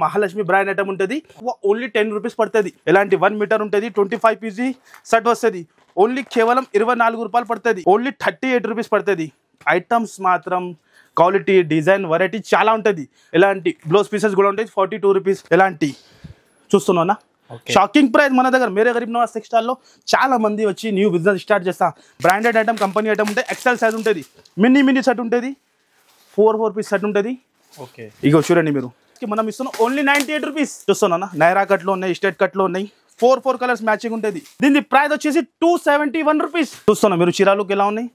Mahalakshmi brand item ఉంటుంది. Only 10 rupees పడుతుంది. ఇలాంటి 1 మీటర్ ఉంటుంది. 25 పీసీ సెట్ వస్తుంది. ఓన్లీ కేవలం 24 రూపాయలు పడుతుంది. ఓన్లీ 38 రూపీస్ పడుతుంది. ఐటమ్స్ మాత్రం క్వాలిటీ, డిజైన్, వెరైటీ చాలా ఉంటుంది. ఇలాంటి బ్లౌజ్ పీసెస్ కూడా ఉంటాయి. 42 రూపీస్. ఇలాంటి చూస్తున్నా షాకింగ్ ప్రైస్ మన దగ్గర మేరే గరీబ్ నవాజ్ టెక్స్టైల్లో చాలా మంది వచ్చి న్యూ బిజినెస్ స్టార్ట్ చేస్తా. బ్రాండెడ్ ఐటమ్, కంపెనీ ఐటమ్ ఉంటాయి. ఎక్సెల్ సైజ్ ఉంటుంది. మినీ సెట్ ఉంటుంది. 4 పీస్ సెట్ ఉంటుంది. ఓకే, ఇగో చూడండి మీరు, మనం ఇస్తున్నాం ఓన్లీ 98 రూపీస్. చూస్తున్నా నైరా కట్లో ఉన్నాయి, స్టేట్ కట్లో ఉన్నాయి. 4 కలర్స్ మ్యాచింగ్ ఉంటుంది. దీని ప్రైస్ వచ్చేసి 271 రూపీస్. చూస్తున్నా మీరు చీరాలకు ఎలా ఉన్నాయి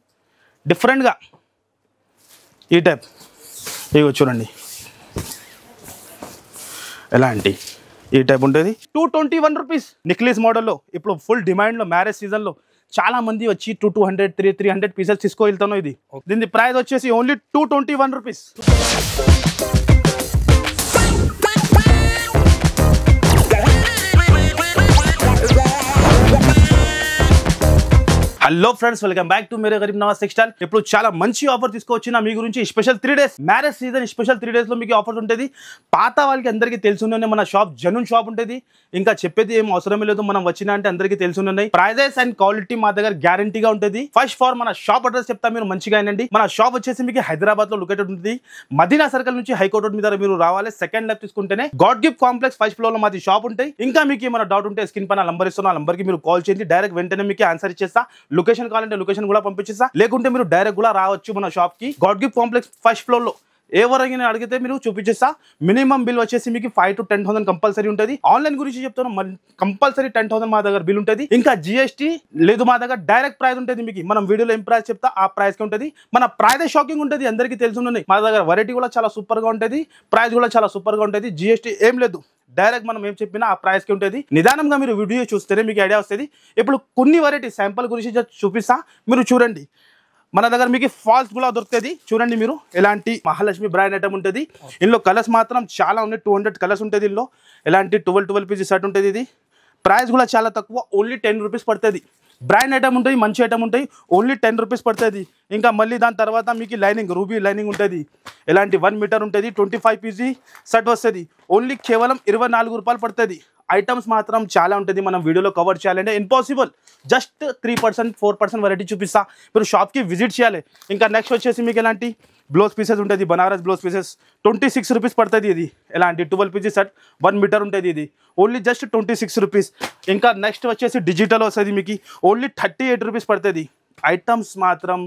డిఫరెంట్గా ఈ టైప్. ఇగో చూడండి ఎలాంటి ఈ టైప్ ఉంటుంది. 221 రూపీస్. నెక్లెస్ మోడల్లో ఇప్పుడు ఫుల్ డిమాండ్లో మ్యారేజ్ సీజన్లో చాలా మంది వచ్చి 200, 300 పీసెస్ తీసుకో వెళ్తాను. ఇది దీని ప్రైస్ వచ్చేసి only 221 rupees. Hello friends, welcome back to Mere Garib Nawaz textile. ఇప్పుడు చాలా మంచి ఆఫర్ తీసుకొచ్చిన మీ గురించి. Special 3 days marriage season, special 3 డేస్లో మీకు ఆఫర్ ఉంటుంది. పాత వాళ్ళకి అందరికీ తెలుసునే మన షాప్ జెన్యూన్ షాప్ ఉంటుంది. ఇంకా చెప్పేది ఏం అవసరమే లేదు. మనం వచ్చినా అంటే అందరికీ తెలుసున్నాయి. ప్రైజెస్ అండ్ క్వాలిటీ మా దగ్గర గ్యారంటీగా ఉంటుంది. ఫస్ట్ ఫార్ మన షాప్ అడ్రస్ చెప్తా, మీరు మంచిగా అయినండి. మన షాప్ వచ్చేసి మీకు హైదరాబాద్ లో లొకేటెడ్ ఉంటుంది. మదీనా సర్కిల్ నుంచి హైకోర్ట్ రోడ్ మీద మీరు రావాలి. సెకండ్ లెఫ్ట్ తీసుకుంటేనే God gift complex first floor లో మాది షాప్ ఉంటాయి. ఇంకా మీకు ఏమైనా డౌట్ ఉంటే స్క్రీన్ పైన నంబర్ ఇస్తున్నా, ఆ నంబర్ కి మీరు కాల్ చేయండి. డైరెక్ట్ వెంటనే మీకు ఆన్సర్ ఇచ్చేస్తా. లొకేషన్ కావాలంటే లొకేషన్ కూడా పంపించేస్తా. లేకుంటే మీరు డైరెక్ట్ కూడా రావచ్చు మన షాప్ కి. God gift complex first floor లో ఎవరైనా అడిగితే మీరు చూపించేస్తా. మినిమం బిల్ వచ్చేసి మీకు 5 to 10,000 కంపల్సరీ ఉంటుంది. ఆన్లైన్ గురించి చెప్తాను, కంపల్సరీ 10,000 మా దగ్గర బిల్ ఉంటుంది. ఇంకా జిఎస్టీ లేదు మా దగ్గర. డైరెక్ట్ ప్రైస్ ఉంటుంది. మీకు మనం వీడియోలో ఏం ప్రైస్ చెప్తా ఆ ప్రైస్ కి ఉంటుంది. మన ప్రైస్ షాకింగ్ ఉంటుంది, అందరికీ తెలుసున్నాయి. మా దగ్గర వెరైటీ కూడా చాలా సూపర్ గా ఉంటుంది. ప్రైస్ కూడా చాలా సూపర్ గా ఉంటుంది. జిఎస్టీ ఏం లేదు. డైరెక్ట్ మనం ఏం చెప్పినా ఆ ప్రైస్ కి ఉంటుంది. నిదానంగా మీరు వీడియో చూస్తేనే మీకు ఐడియా వస్తుంది. ఇప్పుడు కొన్ని వెరైటీ శాంపుల్ గురించి చూపిస్తా, మీరు చూడండి. మన దగ్గర మీకు ఫాల్స్ కూడా దొరుకుతుంది. చూడండి మీరు, ఎలాంటి మహాలక్ష్మి బ్రాండ్ ఐటమ్ ఉంటుంది. ఇందులో కలర్స్ మాత్రం చాలా ఉన్నాయి. 200 కలర్స్ ఉంటుంది. ఇందులో ఎలాంటి 12 పీసీ సెట్ ఉంటుంది. ఇది ప్రైస్ కూడా చాలా తక్కువ. ఓన్లీ 10 రూపీస్ పడుతుంది. బ్రాండ్ ఐటమ్ ఉంటుంది, మంచి ఐటమ్ ఉంటాయి. ఓన్లీ 10 రూపీస్ పడుతుంది. ఇంకా మళ్ళీ దాని తర్వాత మీకు లైనింగ్, రూబీ లైనింగ్ ఉంటుంది. ఎలాంటి 1 మీటర్ ఉంటుంది. 25 పీసీ సెట్ వస్తుంది. ఓన్లీ కేవలం 24 రూపాయలు పడుతుంది. ఐటమ్స్ మాత్రం చాలా ఉంటుంది. మనం వీడియోలో కవర్ చేయాలంటే ఇంపాసిబుల్. జస్ట్ 3%, 4% వెరైటీ చూపిస్తా. మీరు షాప్కి విజిట్ చేయాలి. ఇంకా నెక్స్ట్ వచ్చేసి మీకు ఎలాంటి బ్లౌజ్ పీసెస్ ఉంటుంది. బనారస్ బ్లౌజ్ పీసెస్ 26 రూపీస్ పడుతుంది. ఇది ఎలాంటి 12 పీసీ సెట్ 1 మీటర్ ఉంటుంది. ఇది ఓన్లీ జస్ట్ 26 రూపీస్. ఇంకా నెక్స్ట్ వచ్చేసి డిజిటల్ వస్తుంది. మీకు ఓన్లీ 38 రూపీస్ పడుతుంది. ఐటమ్స్ మాత్రం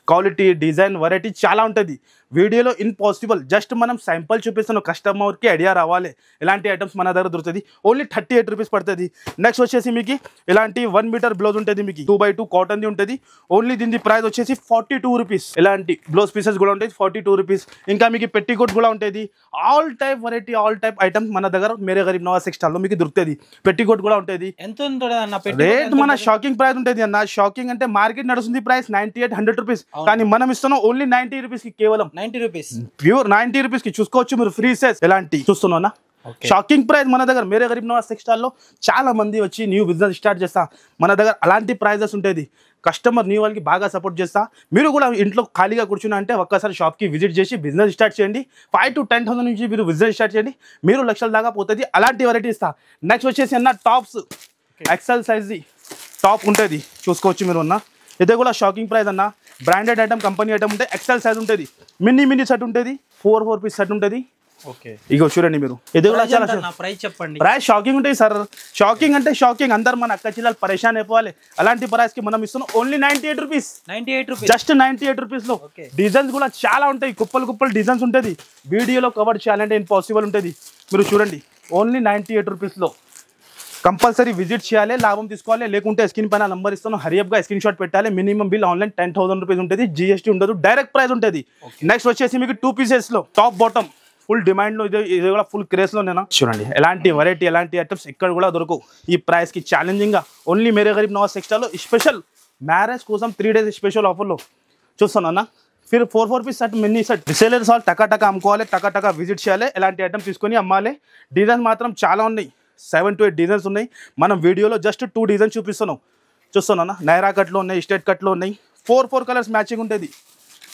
క్వాలిటీ, డిజైన్, వెరైటీ చాలా ఉంటుంది. వీడియోలో ఇంపాసిబుల్. జస్ట్ మనం శాంపుల్ చూపిస్తాను, కస్టమర్కి ఐడియా రావాలి. ఇలాంటి ఐటమ్స్ మన దగ్గర దొరుకుతుంది. ఓన్లీ 38 రూపీస్ పడుతుంది. నెక్స్ట్ వచ్చేసి మీకు ఇలాంటి 1 మీటర్ బ్లౌజ్ ఉంటుంది. మీకు 2x2 కాటన్ది ఉంటుంది. ఓన్లీ దీని ప్రైస్ వచ్చేసి 42 రూపీస్. ఇలాంటి బ్లౌజ్ పీసెస్ కూడా ఉంటాయి. 42 రూపీస్. ఇంకా మీకు పెట్టికోట్ కూడా ఉంటుంది. All type variety, all type items మన దగ్గర మేరే గరీబ్ నవాజ్ టెక్స్టైల్లో మీకు దొరుకుతుంది. పెట్టికోట్ కూడా ఉంటుంది. ఎంత ఉంటుంది అన్న రేట్? మన షాకింగ్ ప్రైస్ ఉంటుంది అన్న. షాకింగ్ అంటే మార్కెట్ నడుస్తుంది ప్రైస్ 98, 100 రూపీస్. కానీ మనం ఇస్తున్నాం ఓన్లీ 90 రూపీస్ కి. కేవలం 90 రూపీస్, ప్యూర్ 90 రూపీస్ కి చూసుకోవచ్చు మీరు. ఫ్రీ సైజ్ ఎలాంటి చూస్తున్నా. షాకింగ్ ప్రైస్ మన దగ్గర మేరే గరీబ్ నవాజ్ టెక్స్టైల్లో చాలా మంది వచ్చి న్యూ బిజినెస్ స్టార్ట్ చేస్తా. మన దగ్గర అలాంటి ప్రైజెస్ ఉంటుంది. కస్టమర్ న్యూ వాళ్ళకి బాగా సపోర్ట్ చేస్తా. మీరు కూడా ఇంట్లో ఖాళీగా కూర్చున్నా అంటే ఒక్కసారి షాప్కి విజిట్ చేసి బిజినెస్ స్టార్ట్ చేయండి. 5 to 10,000 నుంచి మీరు బిజినెస్ స్టార్ట్ చేయండి. మీరు లక్షల దాకా పోతుంది. అలాంటి వెరైటీ ఇస్తా. నెక్స్ట్ వచ్చేసి అన్న టాప్స్, ఎక్సెల్ సైజ్ టాప్ ఉంటుంది. చూసుకోవచ్చు మీరు అన్న. ఇది కూడా షాకింగ్ ప్రైస్ అన్న. బ్రాండెడ్ ఐటమ్, కంపెనీ ఐటమ్ ఉంటే ఎక్సెల్ సైజ్ ఉంటుంది. మినీ సెట్ ఉంటుంది. 4 పీస్ సెట్ ఉంటుంది. ఓకే, ఇగో చూడండి మీరు. ఇది కూడా చాలా ప్రైస్ చెప్పండి. ప్రైస్ షాకింగ్ ఉంటుంది సార్. షాకింగ్ అంటే షాకింగ్. అందరు మన అక్క చిల్లలు పరేషాన్ అయిపోవాలి. అలాంటి ప్రైస్ కి మనం ఇస్తున్నాం only 98 rupees. 98 rupees, just 98 rupees లో. డిజైన్స్ కూడా చాలా ఉంటాయి. కుప్పలు డిజైన్స్ ఉంటుంది. వీడియోలో కవర్ చేయాలంటే ఇంపాసిబుల్ ఉంటుంది. మీరు చూడండి ఓన్లీ 98 రూపీస్ లో. కంపల్సరీ విజిట్ చేయాలి, లాభం తీసుకోవాలి. లేకుంటే స్క్రీన్ పైన నంబర్ ఇస్తాను, హరియప్గా స్క్రీన్ షాట్ పెట్టాలి. మినిమం బిల్ ఆన్లైన్ 10,000 రూపీస్ ఉంటుంది. జిఎస్టీ ఉండదు. డైరెక్ట్ ప్రైస్ ఉంటుంది. నెక్స్ట్ వచ్చేసి మీకు 2 పీసెస్ లో టాప్ బాటమ్ ఫుల్ డిమాండ్ లో. ఇది కూడా ఫుల్ క్రేజ్ లో. నేను చూడండి ఎలాంటి వెరైటీ, ఎలాంటి ఐటమ్స్ ఎక్కడ కూడా దొరకవు ఈ ప్రైస్ కి. ఛాలెంజింగ్ గా ఓన్లీ మేరే గరీబ్ నవాజ్ టెక్స్టైల్లో స్పెషల్ మ్యారేజ్ కోసం 3 డేస్ స్పెషల్ ఆఫర్లో చూస్తాను. फिर 4 piece set mini set resellers all టకా అమ్ముకోవాలి. టకా విజిట్ చేయాలి. ఎలాంటి ఐటమ్ తీసుకొని అమ్మాలి. డిజైన్స్ మాత్రం చాలా ఉన్నాయి. 7 to 8 డిజైన్స్ ఉన్నాయి. మనం వీడియోలో జస్ట్ 2 డిజైన్స్ చూపిస్తున్నాం. చూస్తున్నా నైరా కట్లో ఉన్నాయి, స్టేట్ కట్లో ఉన్నాయి. 4 కలర్స్ మ్యాచింగ్ ఉంటుంది.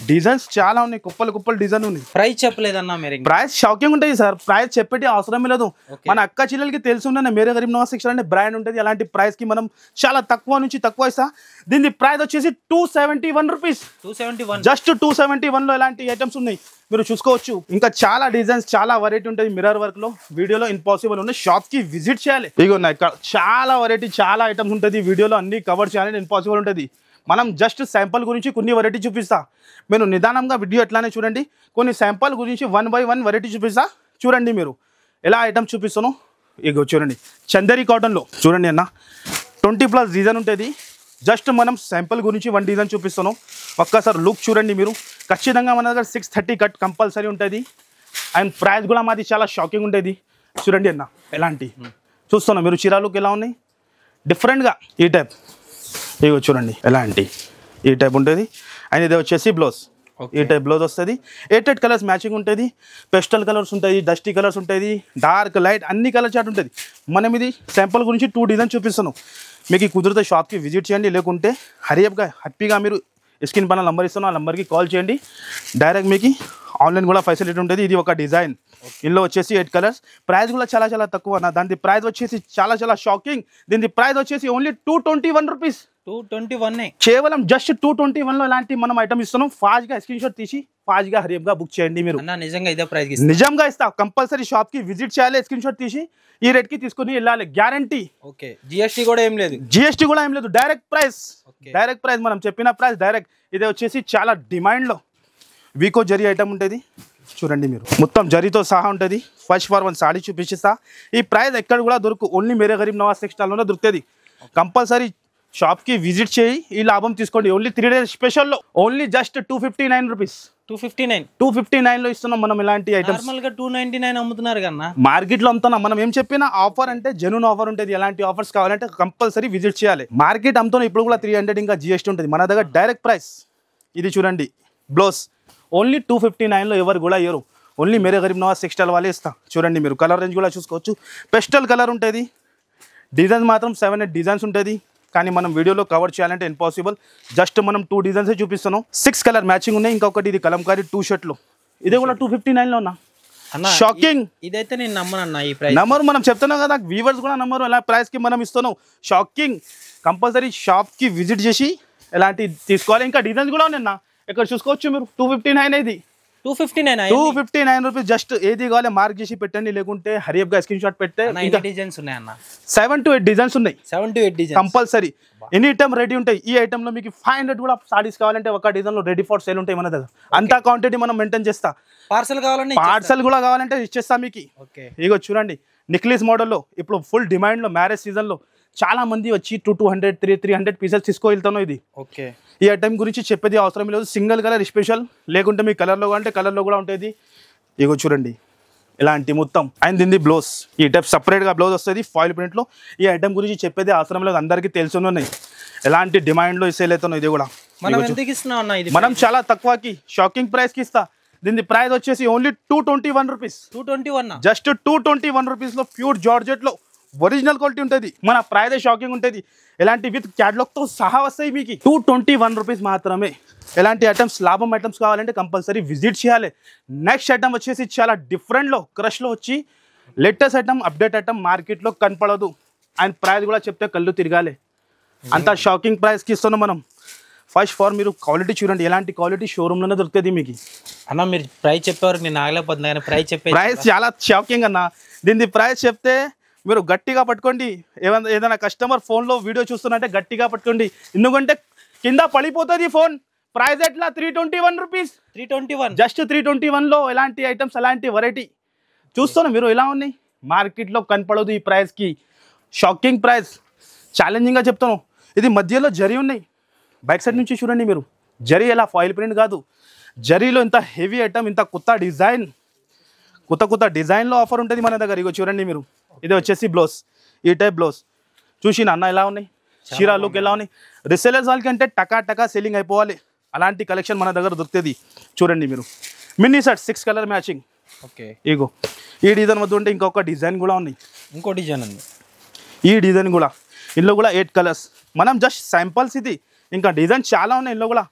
డిజైన్స్ చాలా ఉన్నాయి, కుప్పలు కుప్పలు డిజైన్ ఉన్నాయి. ప్రైస్ చెప్పలేదన్నా మీరు ఇంకా. ప్రైస్ షాకింగ్ ఉంటుంది సార్, ప్రైస్ చెప్పేటి అవసరం లేదు. మన అక్క చెల్లెలకి తెలుసుండే మేరే గరీబ్ నవాజ్ సెక్షన్ అనే బ్రాండ్ ఉంటుంది. అలాంటి ప్రైస్ కి మనం చాలా తక్కువ నుంచి తక్కువ ఇస్తా. దీని ప్రైస్ వచ్చేసి 271 రూపీస్. 271 జస్ట్ 271 లో ఇలాంటి ఐటమ్స్ ఉన్నాయి, మీరు చూసుకోవచ్చు. ఇంకా చాలా డిజైన్స్, చాలా వెరైటీ ఉంటుంది మిర్రర్ వర్క్ లో. వీడియోలో ఇంపాసిబుల్ ఉన్నాయి, షాప్ కి విజిట్ చేయాలి. ఇగో ఇక్కడ చాలా వెరైటీ, చాలా ఐటమ్స్ ఉంటుంది. వీడియోలో అన్ని కవర్ చేయాలని ఇంపాసిబుల్ ఉంటుంది. మనం జస్ట్ శాంపుల్ గురించి కొన్ని వెరైటీ చూపిస్తా. మీరు నిదానంగా వీడియో ఎట్లానే చూడండి. కొన్ని శాంపుల్ గురించి 1 by 1 వెరైటీ చూపిస్తా. చూడండి మీరు ఎలా ఐటమ్స్ చూపిస్తాను. ఇగో చూడండి, చందేరి కాటన్లో చూడండి అన్న, 20+ డిజైన్ ఉంటుంది. జస్ట్ మనం శాంపుల్ గురించి 1 డిజైన్ చూపిస్తాను. ఒక్కసారి లుక్ చూడండి మీరు. ఖచ్చితంగా మన దగ్గర 630 కట్ కంపల్సరీ ఉంటుంది. అండ్ ప్రైస్ కూడా మాది చాలా షాకింగ్ ఉంటుంది. చూడండి అన్న, ఎలాంటి చూస్తున్నాం మీరు. చీర లుక్ ఎలా ఉన్నాయి డిఫరెంట్గా. ఈ టైప్ ఇగో చూడండి ఎలాంటి ఈ టైప్ ఉంటుంది. అండ్ ఇది వచ్చేసి బ్లౌజ్. ఈ టైప్ బ్లౌజ్ వస్తుంది. 8 కలర్స్ మ్యాచింగ్ ఉంటుంది. పెస్టల్ కలర్స్ ఉంటుంది, డస్టీ కలర్స్ ఉంటుంది, డార్క్ లైట్ అన్ని కలర్ చాట్ ఉంటుంది. మనం ఇది శాంపుల్ గురించి 2 డిజైన్ చూపిస్తాను. మీకు కుదిరితే షాప్కి విజిట్ చేయండి, లేకుంటే హరియప్గా హ్యాపీగా మీరు స్క్రీన్ పైన నంబర్ ఇస్తాను, ఆ నెంబర్కి కాల్ చేయండి. డైరెక్ట్ మీకు ఆన్లైన్ కూడా ఫెసిలిటీ ఉంటుంది. ఇది ఒక డిజైన్, ఇందులో వచ్చేసి 8 కలర్స్. ప్రైస్ కూడా చాలా చాలా తక్కువ అన్న. దాని ప్రైస్ వచ్చేసి చాలా చాలా షాకింగ్. దీని ప్రైస్ వచ్చేసి ఓన్లీ 221 రూపీస్. 221 కేవలం జస్ట్ 221 లో ఇలాంటి మనం ఐటమ్ ఇస్తున్నాం. ఫాస్ట్గా స్క్రీన్ షాట్ తీసి ఫాస్ట్గా హరియప్గా బుక్ చేయండి. మీరు నిజంగా ఇదే ప్రైస్ నిజంగా ఇస్తా. కంపల్సరీ షాప్ కి విజిట్ చేయాలి, స్క్రీన్ షాట్ తీసి ఈ రేట్ కి తీసుకుని వెళ్ళాలి, గ్యారంటీ. ఓకే, జిఎస్టీ కూడా ఏం లేదు. జిఎస్టీ కూడా ఏం లేదు, డైరెక్ట్ ప్రైస్. డైరెక్ట్ ప్రైస్ మనం చెప్పిన ప్రైస్ డైరెక్ట్. ఇదే వచ్చేసి చాలా డిమాండ్ లో వీకో జరీ ఐటమ్ ఉంటుంది. చూడండి మీరు, మొత్తం జరీతో సహా ఉంటుంది. ఫస్ట్ ఫర్ 1 సాడీ చూపిస్తా. ఈ ప్రైస్ ఎక్కడ కూడా దొరుకు, ఓన్లీ మేరే గరీబ్ నవాజ్ టెక్స్టైల్లోనే దొరుకుతుంది. కంపల్సరీ షాప్ కి విజిట్ చేయి, ఈ లాభం తీసుకోండి. ఓన్లీ 3 days స్పెషల్లో ఓన్లీ జస్ట్ 259 రూపీస్. 259 లో ఇస్తున్నాం మనం ఇలాంటి ఐటమ్స్. నార్మల్ గా 299 అమ్ముతున్నారు కన్నా, మార్కెట్ లో అమ్ముతున్నాం. మనం ఏం చెప్పినా ఆఫర్ అంటే జెన్యూన్ ఆఫర్ ఉంటుంది. ఎలాంటి ఆఫర్స్ కావాలంటే కంపల్సరీ విజిట్ చేయాలి. మార్కెట్ అమ్ముతున్నా ఇప్పుడు కూడా 300 ఇంకా జిఎస్టీ ఉంటుంది. మన దగ్గర డైరెక్ట్ ప్రైస్. ఇది చూడండి బ్లౌజ్ ఓన్లీ 259 లో ఎవరు కూడా ఇయ్యరు. ఓన్లీ మేరే గరీబ్ నవాజ్ టెక్స్టైల్ వాళ్ళే ఇస్తా. చూడండి మీరు, కలర్ రేంజ్ కూడా చూసుకోవచ్చు. పెస్టల్ కలర్ ఉంటుంది. డిజైన్స్ మాత్రం 7-8 డిజైన్స్ ఉంటుంది. కానీ మనం వీడియోలో కవర్ చేయాలంటే ఇంపాసిబుల్. జస్ట్ మనం 2 డిజైన్స్ చూపిస్తాను. 6 కలర్ మ్యాచింగ్ ఉన్నాయి. ఇంకొకటి ఇది కలంకారీ 2 షర్ట్లు. ఇదే కూడా 259 లో ఉన్నా. షాకింగ్. ఇదైతే నేను నమ్మనన్నా. ఈ ప్రైస్ నంబర్ మనం చెప్తున్నాం కదా, వ్యూవర్స్ కూడా నంబర్ ఎలా ప్రైస్ కి మనం ఇస్తున్నాం. షాకింగ్. కంపల్సరీ షాప్ కి విజిట్ చేసి ఎలాంటి తీసుకోవాలి. ఇంకా డిజైన్స్ కూడా ఉన్నాయి. ఇక్కడ చూసుకోవచ్చు మీరు. 259 ఇది 259 రూపీస్. జస్ట్ ఏది కావాలి మార్క్ చేసి పెట్టండి, లేకుంటే హరియప్ గా స్క్రీన్ షాట్ పెడితే. ఇంకా డిజైన్స్ ఉన్నాయన్న, 7 to 8 డిజైన్స్ ఉన్నాయి. 7 to 8 designs compulsory. Any time ready ఉంటాయి. ఈ ఐటమ్ లో మీకు 500 కూడా సారీస్ కావాలంటే ఒక డిజైన్ లో రెడీ ఫర్ సేల్ ఉంటాయి మన దగ్గర. అంతా క్వాంటిటీ మనం మెయింటైన్ చేస్తా. పార్సల్ కావాలంటే పార్సల్ కూడా కావాలంటే ఇచ్చేస్తా మీకు. ఇగో చూడండి, నెక్లెస్ మోడల్లో ఇప్పుడు ఫుల్ డిమాండ్ లో మ్యారేజ్ సీజన్ లో చాలా మంది వచ్చి 200 300 పీసెస్ తీసుకెళ్తాను. ఇది ఓకే. ఈ ఐటమ్ గురించి చెప్పేది అవసరం లేదు. సింగిల్ కలర్ స్పెషల్, లేకుంటే మీ కలర్లో అంటే కలర్లో కూడా ఉంటుంది. ఇగో చూడండి ఇలాంటి మొత్తం. అండ్ దీన్ని బ్లౌజ్ ఈ టైప్ సపరేట్గా బ్లౌజ్ వస్తుంది ఫాయిల్ ప్రింట్లో. ఈ ఐటమ్ గురించి చెప్పేది అవసరం లేదు, అందరికీ తెలుసున్నాయి. ఎలాంటి డిమాండ్లో సేల్ అవుతున్నాయి. ఇది కూడా మనం చాలా తక్కువకి షాకింగ్ ప్రైస్కి ఇస్తా. దీని ప్రైస్ వచ్చేసి ఓన్లీ 221 రూపీస్. 221 జస్ట్ 221 రూపీస్లో ప్యూర్ జార్జెట్లో ఒరిజినల్ క్వాలిటీ ఉంటుంది. మన ప్రైస్ షాకింగ్ ఉంటుంది. ఎలాంటి విత్ క్యాటలాగ్తో సహా వస్తాయి మీకు. 221 రూపీస్ మాత్రమే. ఎలాంటి ఐటమ్స్, లాభం ఐటమ్స్ కావాలంటే కంపల్సరీ విజిట్ చేయాలి. నెక్స్ట్ ఐటమ్ వచ్చేసి చాలా డిఫరెంట్లో క్రష్లో వచ్చి లేటెస్ట్ ఐటమ్, అప్డేట్ ఐటమ్ మార్కెట్లో కనపడదు. అండ్ ప్రైస్ కూడా చెప్తే కళ్ళు తిరగాలి. అంత షాకింగ్ ప్రైస్కి ఇస్తున్నాం మనం. ఫస్ట్ ఫార్ మీరు క్వాలిటీ చూడండి, ఎలాంటి క్వాలిటీ షోరూమ్లోనే దొరుకుతుంది మీకు. అన్న మీరు ప్రైస్ చెప్పేవారు నేను ఆగలేకపోతున్నా, కానీ ప్రైస్ చాలా షాకింగ్ అన్న. దీని ప్రైస్ చెప్తే మీరు గట్టిగా పట్టుకోండి. ఏదైనా కస్టమర్ ఫోన్లో వీడియో చూస్తున్నట్టే గట్టిగా పట్టుకోండి, ఎందుకంటే కింద పడిపోతుంది ఫోన్. ప్రైస్ ఎట్లా 321 రూపీస్. 321 జస్ట్ 321లో ఎలాంటి ఐటమ్స్, ఎలాంటి వెరైటీ చూస్తున్నాం మీరు. ఎలా ఉన్నాయి మార్కెట్లో కనపడదు ఈ ప్రైస్కి. షాకింగ్ ప్రైస్, ఛాలెంజింగ్గా చెప్తాను. ఇది మధ్యలో జరీ ఉన్నాయి. బ్యాక్ సైడ్ నుంచి చూడండి మీరు. జరీ ఎలా ఫాయిల్ ప్రింట్ కాదు, జరీలో ఇంత హెవీ ఐటమ్, ఇంత కొత్త డిజైన్, కొత్త డిజైన్లో ఆఫర్ ఉంటుంది మన దగ్గర. ఇగో చూడండి మీరు, ఇది వచ్చేసి బ్లౌజ్. ఈ టైప్ బ్లౌజ్ చూసిన అన్న ఎలా ఉన్నాయి, చీరా లుక్ ఎలా ఉన్నాయి. రిసేలర్స్ వాళ్ళకి అంటే టకా సెల్లింగ్ అయిపోవాలి. అలాంటి కలెక్షన్ మన దగ్గర దొరుకుతుంది. చూడండి మీరు, mini set 6 colour matching. Okay, ఇగో ఈ డిజైన్ వద్ద ఉంటే ఇంకొక డిజైన్ కూడా ఉన్నాయి. ఇంకో డిజైన్ ఉంది. ఈ డిజైన్ కూడా, ఇందులో కూడా 8 కలర్స్. మనం జస్ట్ శాంపుల్స్ ఇది, ఇంకా డిజైన్ చాలా ఉన్నాయి. ఇందులో కూడా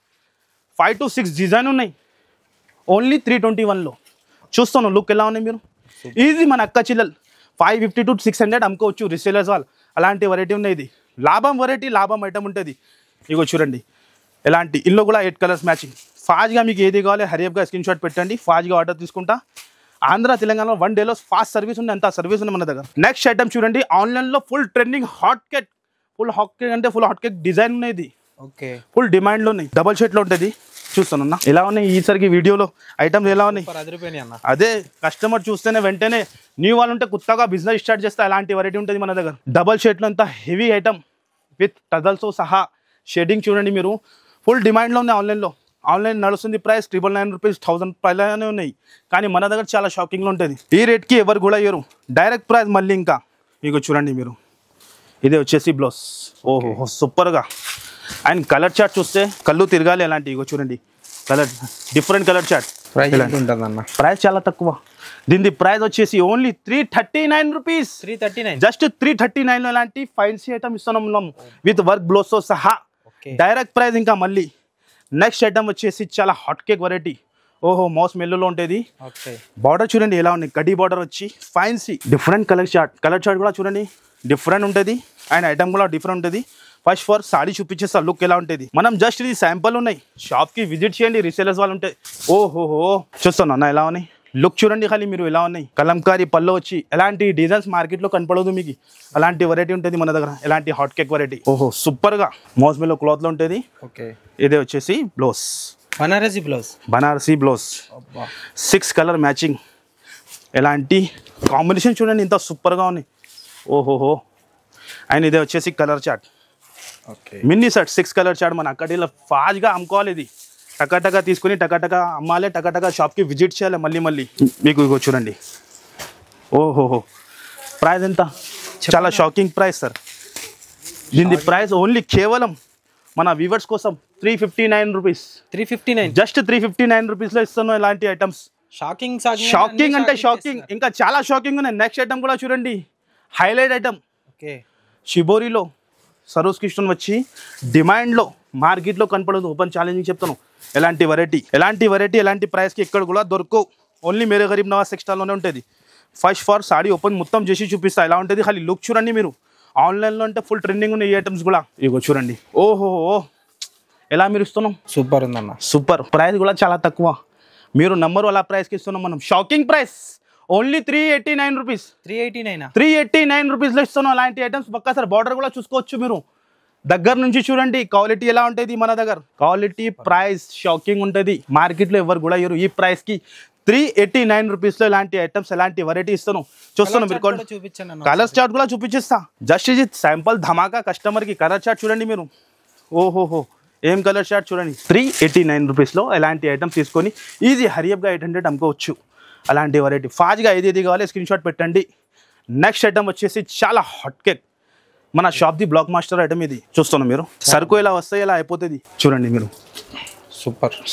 5 to 6 డిజైన్ ఉన్నాయి ఓన్లీ 321లో. చూస్తాను లుక్ ఎలా ఉన్నాయి మీరు. ఈజీ మన అక్క చిల్లలు 550 to 600 అమ్ముకోవచ్చు రీసేలర్స్ వాళ్ళు. అలాంటి వెరైటీ ఉన్నాయి. ఇది లాభం వెరైటీ, లాభం ఐటమ్ ఉంటుంది. ఇగో చూడండి ఎలాంటి ఇల్లు కూడా 8 కలర్స్ మ్యాచింగ్. ఫాస్ట్గా మీకు ఏది కావాలి హరియప్గా స్క్రీన్ షాట్ పెట్టండి, ఫాస్ట్గా ఆర్డర్ తీసుకుంటా. ఆంధ్ర తెలంగాణలో 1 డేలో ఫాస్ట్ సర్వీస్ ఉంది, అంత సర్వీస్ ఉంది మన దగ్గర. నెక్స్ట్ ఐటమ్ చూడండి ఆన్లైన్లో full trending hot cake. Full hot cake అంటే ఫుల్ హాట్ కేక్ డిజైన్ ఉన్నాయి. ఇది ఓకే ఫుల్ డిమాండ్లో ఉన్నాయి. డబల్ షేట్లో ఉంటుంది. చూస్తానన్నా ఎలా ఉన్నాయి ఈసారికి వీడియోలో ఐటమ్స్ ఎలా ఉన్నాయి. అదే కస్టమర్ చూస్తేనే వెంటనే న్యూ వాళ్ళు ఉంటే కొత్తగా బిజినెస్ స్టార్ట్ చేస్తే అలాంటి వెరైటీ ఉంటుంది మన దగ్గర. డబల్ షేట్లో అంత హెవీ ఐటమ్ విత్ టజల్స్తో సహా షేడింగ్ చూడండి మీరు. ఫుల్ డిమాండ్లో ఉన్నాయి ఆన్లైన్లో. ఆన్లైన్ నడుస్తుంది ప్రైస్ 999 రూపీస్ 1000 పైలానే ఉన్నాయి. కానీ మన దగ్గర చాలా షాకింగ్లో ఉంటుంది. ఈ రేట్కి ఎవరు కూడా ఇయ్యరు. డైరెక్ట్ ప్రైస్ మళ్ళీ ఇంకా ఇగో చూడండి మీరు. ఇదే వచ్చేసి బ్లౌజ్. ఓహో సూపర్గా. అండ్ కలర్ చార్ట్ చూస్తే కళ్ళు తిరగాలి అలాంటి. ఇగో చూడండి colour different colour chart. Price చాలా తక్కువ. దీని ప్రైస్ వచ్చేసి ఓన్లీ 339 రూపీస్. 339 జస్ట్ 339లో ఇలాంటి ఫైన్సీ ఐటమ్ ఇస్తున్నాం విత్ వర్క్ బ్లౌజ్తో సహా. డైరెక్ట్ ప్రైస్ ఇంకా మళ్ళీ. నెక్స్ట్ ఐటమ్ వచ్చేసి చాలా హాట్ కేక్ వెరైటీ. ఓహో మౌస్ మెల్లులో ఉంటుంది. బార్డర్ చూడండి ఎలా ఉంది, కడ్డీ బార్డర్ వచ్చి fancy different colour chart. Colour chart కూడా చూడండి డిఫరెంట్ ఉంటుంది. అండ్ ఐటమ్ కూడా డిఫరెంట్ ఉంటుంది. ఫస్ట్ ఫర్ సాడీ చూపించేస్తా లుక్ ఎలా ఉంటుంది. మనం జస్ట్ ఇది శాంపుల్ ఉన్నాయి, షాప్కి విజిట్ చేయండి, రీసేలర్స్ వాళ్ళు ఉంటాయి. ఓహోహో చూస్తాను అన్న ఎలా ఉన్నాయి. లుక్ చూడండి ఖాళీ మీరు ఎలా ఉన్నాయి. కలంకారీ పళ్ళు వచ్చి ఎలాంటి డిజైన్స్ మార్కెట్లో కనపడదు మీకు. అలాంటి వెరైటీ ఉంటుంది మన దగ్గర, ఎలాంటి హాట్ కేక్ వెరైటీ. ఓహో సూపర్గా మోస్మెలో క్లాత్లో ఉంటుంది. ఓకే ఇదే వచ్చేసి blouse Banarasi blouse 6 colour matching. ఎలాంటి కాంబినేషన్ చూడండి ఇంత సూపర్గా ఉన్నాయి. ఓహోహో. అండ్ ఇదే వచ్చేసి colour chart. Mini set 6 colour chart. మన అక్కడిలో ఫాస్ట్గా అమ్ముకోవాలి. ఇది టకాటకా తీసుకుని టకాటకా అమ్మాలి, టకాటకా షాప్కి విజిట్ చేయాలి మళ్ళీ మళ్ళీ. మీకు ఇగో చూడండి. ఓహోహో ప్రైస్ ఎంత, చాలా షాకింగ్ ప్రైస్ సార్. దీని ప్రైస్ ఓన్లీ కేవలం మన వ్యూవర్స్ కోసం 359 రూపీస్. 359 జస్ట్ 359 రూపీస్లో ఇస్తున్నాం ఇలాంటి ఐటమ్స్. షాకింగ్ అంటే షాకింగ్, ఇంకా చాలా షాకింగ్ ఉన్నాయి. నెక్స్ట్ ఐటమ్ కూడా చూడండి హైలైట్ ఐటమ్. షిబోరిలో సరోజ్ కిషన్ వచ్చి డిమాండ్లో మార్కెట్లో కనపడదు. ఓపెన్ ఛాలెంజింగ్ చెప్తాను. ఎలాంటి వెరైటీ ఎలాంటి ప్రైస్కి ఎక్కడ కూడా దొరకవు. ఓన్లీ మేరే గరీబ్ నవాజ్ టెక్స్టైల్లోనే ఉంటుంది. ఫస్ట్ ఫర్ సాడీ ఓపెన్ మొత్తం చేసి చూపిస్తా ఎలా ఉంటుంది. ఖాళీ లుక్ చూడండి మీరు. ఆన్లైన్లో అంటే ఫుల్ ట్రెండింగ్ ఉన్నాయి ఈ ఐటమ్స్ కూడా. ఇగో చూడండి. ఓహో ఎలా మీరు ఇస్తున్నాం. సూపర్ ఉందన్న, సూపర్. ప్రైస్ కూడా చాలా తక్కువ. మీరు నంబర్ అలా ప్రైస్కి ఇస్తున్నాం మనం. Shocking price only 389 rupees. 389 రూపీస్లో ఇస్తున్నాం అలాంటి ఐటమ్స్. ఒక్కసారి బార్డర్ కూడా చూసుకోవచ్చు మీరు. దగ్గర నుంచి చూడండి క్వాలిటీ ఎలా ఉంటుంది మన దగ్గర. క్వాలిటీ ప్రైస్ షాకింగ్ ఉంటుంది. మార్కెట్లో ఎవరు కూడా ఇవ్వరు. ఈ ప్రైస్కి 389 రూపీస్లో ఇలాంటి ఐటమ్స్ ఎలాంటి వెరైటీ ఇస్తాను. చూస్తున్నాను మీరు. కలర్ చార్ట్ కూడా చూపించేస్తా. జస్ట్ ఇది శాంపుల్ ధమాకా కస్టమర్కి. కలర్ చార్ట్ చూడండి మీరు. ఓహోహో ఏం కలర్ చార్ట్ చూడండి. 389 రూపీస్లో ఎలాంటి ఐటమ్స్ తీసుకొని ఈజీ హరియప్గా 800 అమ్ముకోవచ్చు. అలాంటి వెరైటీ ఫాస్ట్గా ఏది కావాలి స్క్రీన్ షాట్ పెట్టండి. నెక్స్ట్ ఐటమ్ వచ్చేసి చాలా హాట్ కేక్. మన షాప్ది బ్లాక్ మాస్టర్ ఐటమ్ ఇది. చూస్తున్నాం మీరు. సరుకు ఎలా వస్తాయి ఎలా అయిపోతుంది చూడండి మీరు.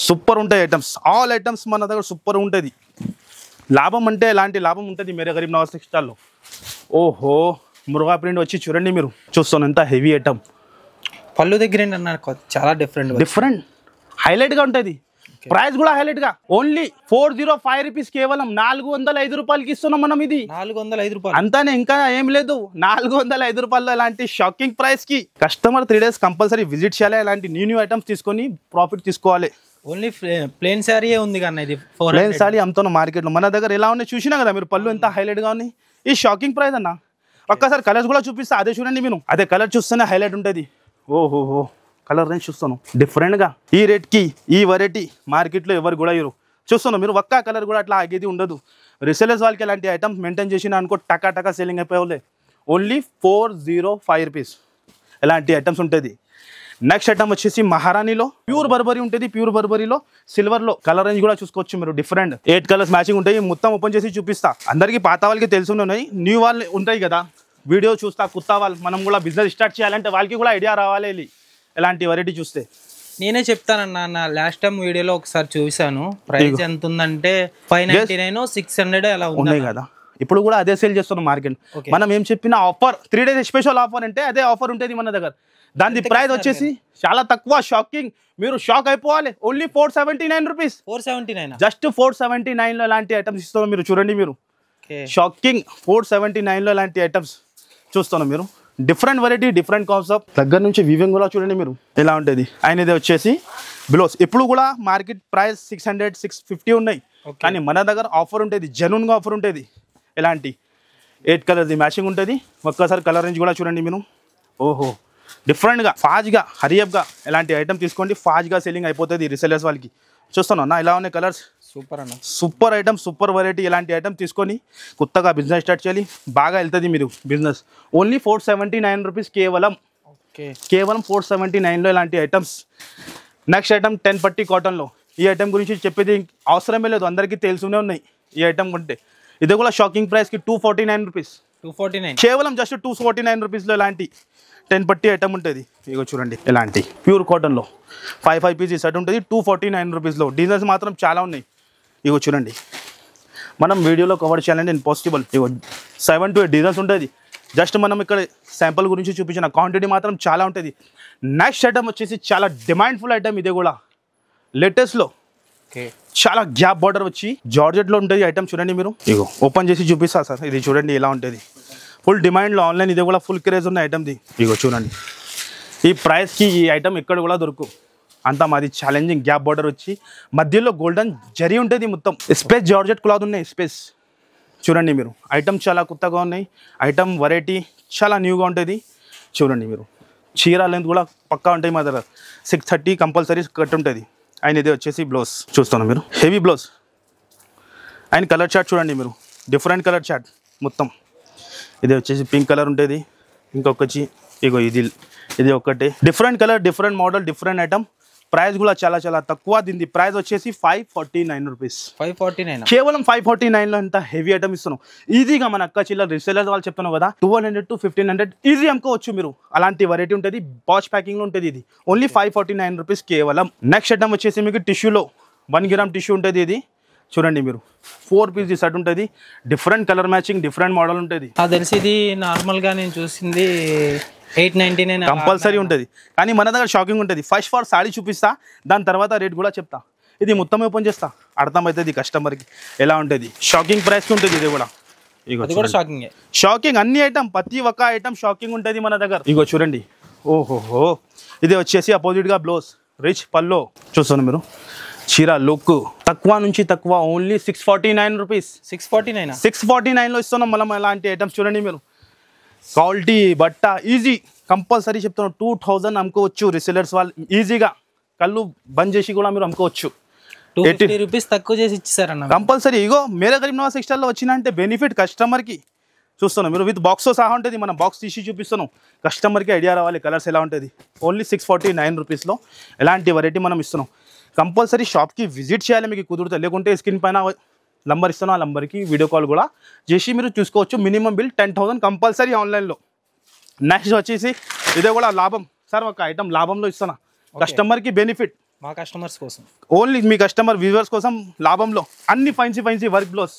సూపర్ ఉంటాయి ఐటమ్స్. ఆల్ ఐటమ్స్ మన దగ్గర సూపర్ ఉంటుంది. లాభం అంటే ఎలాంటి లాభం ఉంటుంది మేరే గరీబ్ నవాజ్ టెక్స్టైల్లో. ఓహో మురుగా ప్రింట్ వచ్చి చూడండి మీరు. చూస్తున్నాను ఎంత హెవీ ఐటమ్. పళ్ళు దగ్గర చాలా డిఫరెంట్ హైలైట్గా ఉంటుంది. ప్రైస్ కూడా హైలైట్ గా ఓన్లీ 405 రూపీస్. కేవలం 405 రూపాయలకి ఇస్తున్నాం మనం. ఇది 405 రూపాయలు అంతానే, ఇంకా ఏం లేదు. 405 రూపాయలు ఇలాంటి షాకింగ్ ప్రైస్ కి కస్టమర్ 3 డేస్ కంపల్సరీ విజిట్ చేయాలి. ఇలాంటి న్యూ ఐటమ్స్ తీసుకొని ప్రాఫిట్ తీసుకోవాలి. ఓన్లీ ప్లేన్ శారీ ఉంది కన్నా. ఇది ప్లేన్ శారీ అమ్ముతున్నాం మార్కెట్ లో. మన దగ్గర ఎలా ఉన్నాయి చూసినా కదా మీరు. పళ్ళు ఎంత హైలైట్ గా ఉన్నాయి. ఈ షాకింగ్ ప్రైస్ అన్న. ఒక్కసారి కలర్స్ కూడా చూపిస్తా. అదే చూడండి మీరు. అదే కలర్ చూస్తేనే హైలైట్ ఉంటుంది. ఓహోహో కలర్ రేంజ్ చూస్తాను డిఫరెంట్గా. ఈ రేట్కి ఈ వెరైటీ మార్కెట్లో ఎవరు కూడా ఇవ్వరు. చూస్తున్నాం మీరు. ఒక్క కలర్ కూడా అట్లా ఆగేది ఉండదు. రీసేలర్స్ వాళ్ళకి ఇలాంటి ఐటమ్స్ మెయింటైన్ చేసిన అనుకో టకా సేలింగ్ అయిపోయే. ఓన్లీ 405 రూపీస్ ఇలాంటి ఐటమ్స్ ఉంటుంది. నెక్స్ట్ ఐటమ్ వచ్చేసి మహారాణిలో ప్యూర్ బర్బరీ ఉంటుంది. ప్యూర్ బర్బరీలో సిల్వర్లో కలర్ రేంజ్ కూడా చూసుకోవచ్చు మీరు. డిఫరెంట్ 8 కలర్స్ మ్యాచింగ్ ఉంటాయి. మొత్తం ఓపెన్ చేసి చూపిస్తా. అందరికీ పాత వాళ్ళకి తెలుసున్నాయి, న్యూ వాళ్ళు ఉంటాయి కదా. వీడియో చూస్తా కొత్త వాళ్ళు. మనం కూడా బిజినెస్ స్టార్ట్ చేయాలంటే వాళ్ళకి కూడా ఐడియా రావాలి. ఎలాంటి వెరైటీ చూస్తే నేనే చెప్తానన్నా. లాస్ట్ టైం వీడియోలో ఒకసారి చూసాను. ప్రైస్ ఎంత ఉందంటే 599 600 అలా ఉన్నాయి కదా. ఇప్పుడు కూడా అదే సేల్ చేస్తున్నాం మార్కెట్. మనం ఏం చెప్పిన ఆఫర్ 3 days స్పెషల్ ఆఫర్ అంటే అదే ఆఫర్ ఉంటుంది మన దగ్గర. దాని ప్రైస్ వచ్చేసి చాలా తక్కువ, షాకింగ్, మీరు షాక్ అయిపోవాలి. Only 479 rupees. 479 జస్ట్ 479 లో ఇలాంటి ఐటమ్స్ ఇస్తున్నాం. మీరు చూడండి, మీరు షాకింగ్ 479 లో ఇలాంటి ఐటమ్స్ చూస్తున్నాం. మీరు డిఫరెంట్ వెరైటీ, డిఫరెంట్ కాన్సెప్ట్ దగ్గర నుంచి వివింగ్ కూడా చూడండి మీరు ఎలా ఉంటుంది. ఆయన ఇది వచ్చేసి బ్లౌజ్. ఇప్పుడు కూడా మార్కెట్ ప్రైస్ 600, 650 ఉన్నాయి. కానీ మన దగ్గర ఆఫర్ ఉంటుంది, జెన్యూన్గా ఆఫర్ ఉంటుంది. ఎలాంటి 8 కలర్ది మ్యాచింగ్ ఉంటుంది. ఒక్కసారి కలర్ రేంజ్ కూడా చూడండి మీరు. ఓహో, డిఫరెంట్గా, ఫాస్ట్గా, హరియప్గా ఎలాంటి ఐటమ్ తీసుకోండి, ఫాస్ట్గా సెల్లింగ్ అయిపోతుంది రీసెలర్స్ వాళ్ళకి. చూస్తున్నా ఇలా ఉన్నాయి కలర్స్. సూపర్ అన్న, సూపర్ ఐటమ్, సూపర్ వెరైటీ. ఇలాంటి ఐటమ్ తీసుకొని కొత్తగా బిజినెస్ స్టార్ట్ చేయాలి, బాగా వెళ్తుంది మీరు బిజినెస్. ఓన్లీ 479 రూపీస్ కేవలం. కేవలం 479లో ఇలాంటి ఐటమ్స్. నెక్స్ట్ ఐటమ్ 10 పట్టీ కాటన్లో. ఈ ఐటమ్ గురించి చెప్పేది అవసరమే లేదు, అందరికీ తెలుసునే ఉన్నాయి ఈ ఐటమ్ కొంటే. ఇది కూడా షాకింగ్ ప్రైస్కి 249 రూపీస్. 249 కేవలం జస్ట్ 249 రూపీస్లో ఇలాంటి 10 పట్టీ ఐటమ్ ఉంటుంది. ఇగో చూడండి, ఇలాంటి ప్యూర్ కాటన్లో 5 పీసీ సెట్ ఉంటుంది 249 రూపీస్లో. డిజైన్స్ మాత్రం చాలా ఉన్నాయి. ఇగో చూడండి, మనం వీడియోలో కవర్ చేయాలంటే ఇంపాసిబుల్. ఇగో 7 to 8 డిజైన్స్ ఉంటుంది. జస్ట్ మనం ఇక్కడ శాంపుల్ గురించి చూపించిన క్వాంటిటీ మాత్రం చాలా ఉంటుంది. నెక్స్ట్ ఐటమ్ వచ్చేసి చాలా డిమాండ్ఫుల్ ఐటమ్. ఇదే కూడా లేటెస్ట్లో చాలా గ్యాప్ బార్డర్ వచ్చి జార్జెట్లో ఉంటుంది ఐటమ్. చూడండి మీరు, ఇగో ఓపెన్ చేసి చూపిస్తా సార్. ఇది చూడండి ఎలా ఉంటుంది. ఫుల్ డిమాండ్లో ఆన్లైన్. ఇది కూడా ఫుల్ క్రేజ్ ఉన్న ఐటమ్ది. ఇగో చూడండి, ఈ ప్రైస్కి ఈ ఐటమ్ ఎక్కడ కూడా దొరుకు. అంతా మాది ఛాలెంజింగ్ గ్యాప్ బార్డర్ వచ్చి మధ్యలో గోల్డెన్ జరీ ఉంటుంది. మొత్తం స్పేస్ జార్జెట్ క్లాత్ ఉన్నాయి. స్పేస్ చూడండి మీరు. ఐటమ్ చాలా కొత్తగా ఉన్నాయి. ఐటమ్ వెరైటీ చాలా న్యూగా ఉంటుంది. చూడండి మీరు, చీర లెంత్ కూడా పక్కా ఉంటాయి మా దగ్గర. 630 కంపల్సరీ కట్ ఉంటుంది. ఆయన ఇది వచ్చేసి బ్లౌజ్ చూస్తున్నాం మీరు, హెవీ బ్లౌజ్. ఆయన కలర్ చార్ట్ చూడండి మీరు, డిఫరెంట్ కలర్ చార్ట్ మొత్తం. ఇది వచ్చేసి పింక్ కలర్ ఉంటుంది. ఇంకొకటి ఇగో ఇది ఒకటి different colour, different model, different item. Price కూడా చాలా చాలా తక్కువ. దీని ప్రైస్ వచ్చేసి 549 రూపీస్. 549 కేవలం 549లో ఇంత హెవీ ఐటమ్ ఇస్తున్నాం. ఈజీగా మన అక్క చిల్లర రీసెలర్స్ వాళ్ళు చెప్తున్నాం కదా, 1200 to 1500 ఈజీ అమ్ముకోవచ్చు మీరు. అలాంటి వెరైటీ ఉంటుంది, బాచ్ ప్యాకింగ్లో ఉంటుంది. ఇది ఓన్లీ 549 రూపీస్ కేవలం. నెక్స్ట్ ఐటమ్ వచ్చేసి మీకు టిష్యూలో 1 గ్రామ్ టిష్యూ ఉంటుంది. ఇది చూడండి మీరు, 4 పీస్ సెట్ ఉంటుంది. Different colour matching, different model ఉంటుంది. తెలిసి ఇది నార్మల్గా నేను చూసింది 899 కంపల్సరీ ఉంటుంది. కానీ మన దగ్గర షాకింగ్ ఉంటుంది. ఫస్ట్ ఫార్ సాడీ చూపిస్తా, దాని తర్వాత రేట్ కూడా చెప్తా. ఇది మొత్తం ఓపెన్ చేస్తా, అర్థమవుతుంది కస్టమర్కి ఎలా ఉంటుంది. షాకింగ్ ప్రైస్కి ఉంటుంది ఇది కూడా. ఇగో షాకింగ్ అన్ని ఐటమ్, ప్రతి ఒక్క ఐటమ్ షాకింగ్ ఉంటుంది మన దగ్గర. ఇగో చూడండి, ఓహోహో. ఇది వచ్చేసి అపోజిట్గా బ్లౌజ్, రిచ్ పల్లో. చూస్తాను మీరు, చీర లుక్ తక్కువ నుంచి తక్కువ ఓన్లీ 649 రూపీస్. 649లో ఇస్తున్నాం మనం అలాంటి ఐటమ్స్. చూడండి మీరు, క్వాలిటీ బట్ట ఈజీ. కంపల్సరీ చెప్తున్నాం 2000 అమ్ముకోవచ్చు రీసెలర్స్ వాళ్ళు ఈజీగా. కళ్ళు బంద్ చేసి కూడా మీరు అమ్ముకోవచ్చు. 250 రూపీస్ తక్కువ చేసి ఇచ్చారన్న కంపల్సరీ. ఇగో మేరే గరీబ్ నవాజ్ టెక్స్టైల్లో వచ్చినంటే బెనిఫిట్ కస్టమర్కి. చూస్తున్నాం మీరు, విత్ బాక్స్తో సహా ఉంటుంది. మనం బాక్స్ తీసి చూపిస్తున్నాం, కస్టమర్కి ఐడియా రావాలి కలర్స్ ఎలా ఉంటుంది. ఓన్లీ 649 రూపీస్లో ఎలాంటి వెరైటీ మనం ఇస్తున్నాం. కంపల్సరీ షాప్కి విజిట్ చేయాలి మీకు కుదురుతుంది. లేకుంటే స్క్రీన్ పైన నంబర్ ఇస్తాను, ఆ నంబర్కి వీడియో కాల్ కూడా చేసి మీరు చూసుకోవచ్చు. మినిమం బిల్ 10,000 కంపల్సరీ ఆన్లైన్లో. నెక్స్ట్ వచ్చేసి ఇదే కూడా లాభం సార్, ఒక ఐటమ్ లాభంలో ఇస్తున్నా. కస్టమర్కి బెనిఫిట్, మా కస్టమర్స్ కోసం, ఓన్లీ మీ కస్టమర్ వ్యూవర్స్ కోసం లాభంలో. అన్ని ఫైన్సీ వర్క్ బ్లౌజ్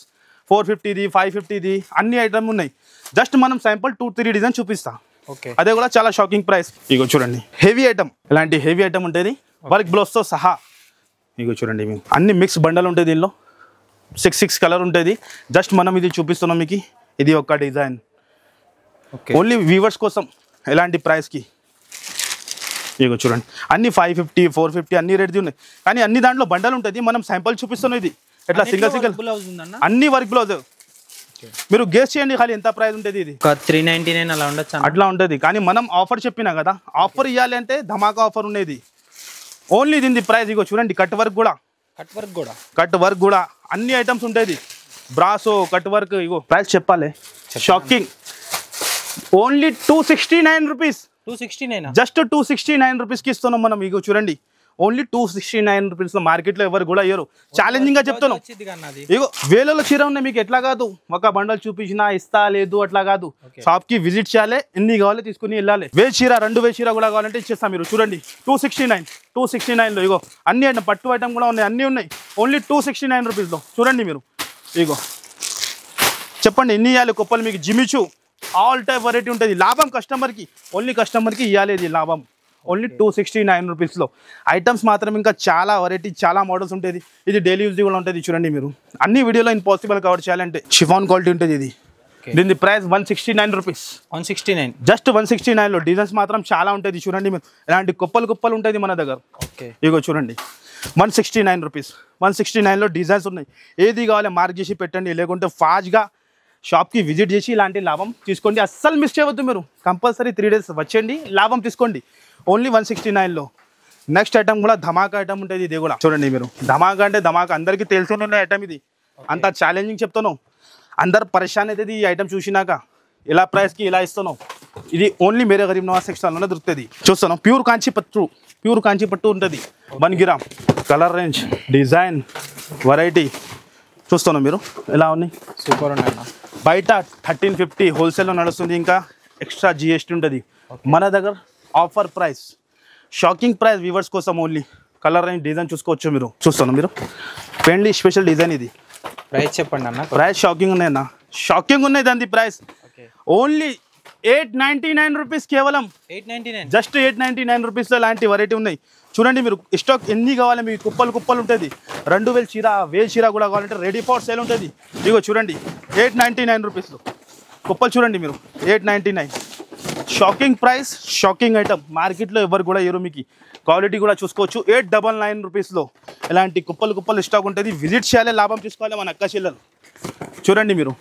450ది, 550ది అన్ని ఐటమ్ ఉన్నాయి. జస్ట్ మనం శాంపుల్ 2-3 డిజైన్ చూపిస్తా. అదే కూడా చాలా షాకింగ్ ప్రైస్. ఇగో చూడండి, హెవీ ఐటమ్. ఇలాంటి హెవీ ఐటమ్ ఉంటుంది వర్క్ బ్లౌజ్తో సహా. ఇగో చూడండి, అన్ని మిక్స్ బండల్ ఉంటుంది. దీనిలో 6 కలర్ ఉంటుంది. జస్ట్ మనం ఇది చూపిస్తున్నాం మీకు. ఇది ఒక డిజైన్ ఓన్లీ వ్యూవర్స్ కోసం ఎలాంటి ప్రైస్కి. ఇగో చూడండి, అన్ని 550, 450 అన్ని రేట్ది ఉన్నాయి. కానీ అన్ని దాంట్లో బండల్ ఉంటుంది. మనం శాంపుల్ చూపిస్తున్నాం. ఇది ఎట్లా సింగిల్ అన్ని వర్క్ బ్లౌజ్. మీరు గెస్ చేయండి ఖాళీ ఎంత ప్రైస్ ఉంటుంది. ఇది 399 అలా ఉండొచ్చు, అట్లా ఉంటుంది. కానీ మనం ఆఫర్ చెప్పినా కదా, ఆఫర్ ఇవ్వాలి అంటే ధమాకా ఆఫర్ ఉండేది. ఓన్లీ దీని ప్రైస్ ఇగో చూడండి, కట్ వర్క్ కూడా అన్ని ఐటమ్స్ ఉంటుంది. Brasso, cut work. ఇగో ప్రైస్ చెప్పాలి, షాకింగ్. Only 269 rupees. జస్ట్ 269 రూపీస్కి ఇస్తున్నాం మనం. ఇగో చూడండి, ఓన్లీ 269 రూపీస్లో. మార్కెట్లో ఎవరు కూడా ఇయ్యరు. ఛాలెంజింగ్గా చెప్తున్నాం. ఇగో వేలలో చీర ఉన్నాయి మీకు. ఎట్లా కాదు, ఒక బండల్ చూపించినా ఇస్తా లేదు అట్లా కాదు. షాప్కి విజిట్ చేయాలి, ఎన్ని కావాలి తీసుకుని వెళ్ళాలి. 1000 చీర 2000 చీర కూడా కావాలంటే ఇచ్చేస్తాం. మీరు చూడండి, 269లో ఇగో అన్ని ఐటమ్, పట్టు ఐటమ్ కూడా ఉన్నాయి, అన్నీ ఉన్నాయి. ఓన్లీ 269 రూపీస్లో. చూడండి మీరు, ఇగో చెప్పండి ఎన్ని ఇవ్వాలి కుప్పలు మీకు? జిమిచు ఆల్ టైప్ వెరైటీ ఉంటుంది. లాభం కస్టమర్కి, ఓన్లీ కస్టమర్కి ఇవ్వాలి ఇది లాభం. ఓన్లీ 269 రూపీస్లో ఐటమ్స్ మాత్రం ఇంకా చాలా వెరైటీ, చాలా మోడల్స్ ఉంటుంది. ఇది డైలీ యూజ్ కూడా ఉంటుంది. చూడండి మీరు, అన్ని వీడియోలో ఇంపాసిబుల్ కవర్ చేయాలంటే. షిఫాన్ క్వాలిటీ ఉంటుంది ఇది. దీని ప్రైస్ 169 రూపీస్. 169, జస్ట్ 169లో డిజైన్స్ మాత్రం చాలా ఉంటుంది. చూడండి మీరు, ఇలాంటి కుప్పలు కుప్పలు ఉంటుంది మన దగ్గర. ఇగో చూడండి 169 రూపీస్. 169లో డిజైన్స్ ఉన్నాయి. ఏది కావాలి మార్క్ చేసి పెట్టండి, లేకుంటే ఫాస్ట్గా షాప్కి విజిట్ చేసి ఇలాంటి లాభం తీసుకోండి. అస్సలు మిస్ చేయవద్దు మీరు. కంపల్సరీ 3 days వచ్చేయండి, లాభం తీసుకోండి. ఓన్లీ 169లో. నెక్స్ట్ ఐటమ్ కూడా ధమాకా ఐటమ్ ఉంటుంది. ఇది కూడా చూడండి మీరు, ధమాకా అంటే ధమాకా అందరికీ తెలుసున్న ఐటమ్ ఇది. అంత ఛాలెంజింగ్ చెప్తాను, అందరు పరేషాన్ అవుతుంది ఈ ఐటమ్ చూసినాక. ఇలా ప్రైస్కి ఇలా ఇస్తాను. ఇది ఓన్లీ మేరే గరీబ్ నవాజ్ సెక్షన్లోనే దొరుకుతుంది. చూస్తాను ప్యూర్ కాంచి పట్టు ఉంటుంది. 1 gram. Colour range, design, variety చూస్తాను మీరు ఎలా ఉన్నాయి. సూపర్ ఉన్నాయి. బయట 1350 హోల్సేల్లో నడుస్తుంది. ఇంకా ఎక్స్ట్రా GST ఉంటుంది. మన దగ్గర offer price, shocking price viewers కోసం ఓన్లీ. కలర్ రేంజ్, డిజైన్ చూసుకోవచ్చు మీరు. చూస్తాను మీరు, పెండ్లీ స్పెషల్ డిజైన్ ఇది. ప్రైస్ చెప్పండి అన్న. ప్రైస్ షాకింగ్ ఉన్నాయి అన్న, షాకింగ్ ఉన్నాయి. దాని ప్రైస్ ఓన్లీ 899 రూపీస్. కేవలం 899, జస్ట్ 899 రూపీస్లో ఇలాంటి వెరైటీ ఉన్నాయి. చూడండి మీరు, స్టాక్ ఎన్ని కావాలి మీకు, కుప్పలు కుప్పలు ఉంటుంది. 2000 చీర, 1000 చీర కూడా కావాలంటే రెడీ ఫర్ సేల్ ఉంటుంది. ఇగో చూడండి 899 రూపీస్లో కుప్పలు. చూడండి మీరు 899. Shocking price, shocking item. మార్కెట్లో ఎవరు కూడా ఇవ్వరు మీకు. క్వాలిటీ కూడా చూసుకోవచ్చు. 899 రూపీస్లో ఇలాంటి కుప్పలు కుప్పలు స్టాక్ ఉంటుంది. విజిట్ చేయాలి, లాభం తీసుకోవాలి మన అక్క చెల్లెలు. చూడండి మీరు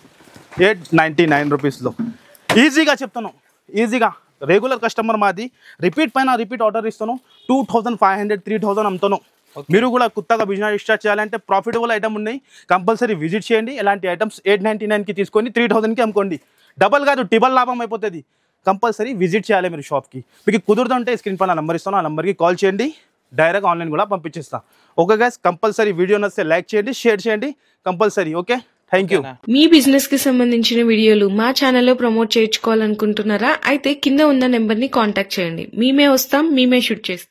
899 రూపీస్లో ఈజీగా చెప్తాను, ఈజీగా. రెగ్యులర్ కస్టమర్ మాది, రిపీట్ పైన రిపీట్ ఆర్డర్ ఇస్తాను. 2500, 3000 అమ్ముతాను. మీరు కూడా కొత్తగా బిజినెస్ స్టార్ట్ చేయాలంటే ప్రాఫిటబుల్ ఐటమ్ ఉన్నాయి. కంపల్సరీ విజిట్ చేయండి. ఇలాంటి ఐటమ్స్ 899కి తీసుకొని 3000కి అమ్ముకోండి. డబల్ కాదు, ట్రిబల్ లాభం అయిపోతుంది. కంపల్సరీ విజిట్ చేయాలి మీరు షాప్కి. మీకు కుదురుతుంటే స్క్రీన్ పైన నెంబర్ ఇస్తాను, ఆ నెంబర్కి కాల్ చేయండి. డైరెక్ట్ ఆన్లైన్ కూడా పంపించేస్తా. ఓకే గైస్, కంపల్సరీ వీడియో నచ్చితే లైక్ చేయండి, షేర్ చేయండి compulsory. Okay, thank you. Me business కి సంబంధించిన వీడియోలు మా ఛానల్లో ప్రమోట్ చేయించుకోవాలనుకుంటున్నారా? అయితే కింద ఉన్న నెంబర్ ని కాంటాక్ట్ చేయండి. మేమే వస్తాం, మేమే షూట్ చేస్తాం.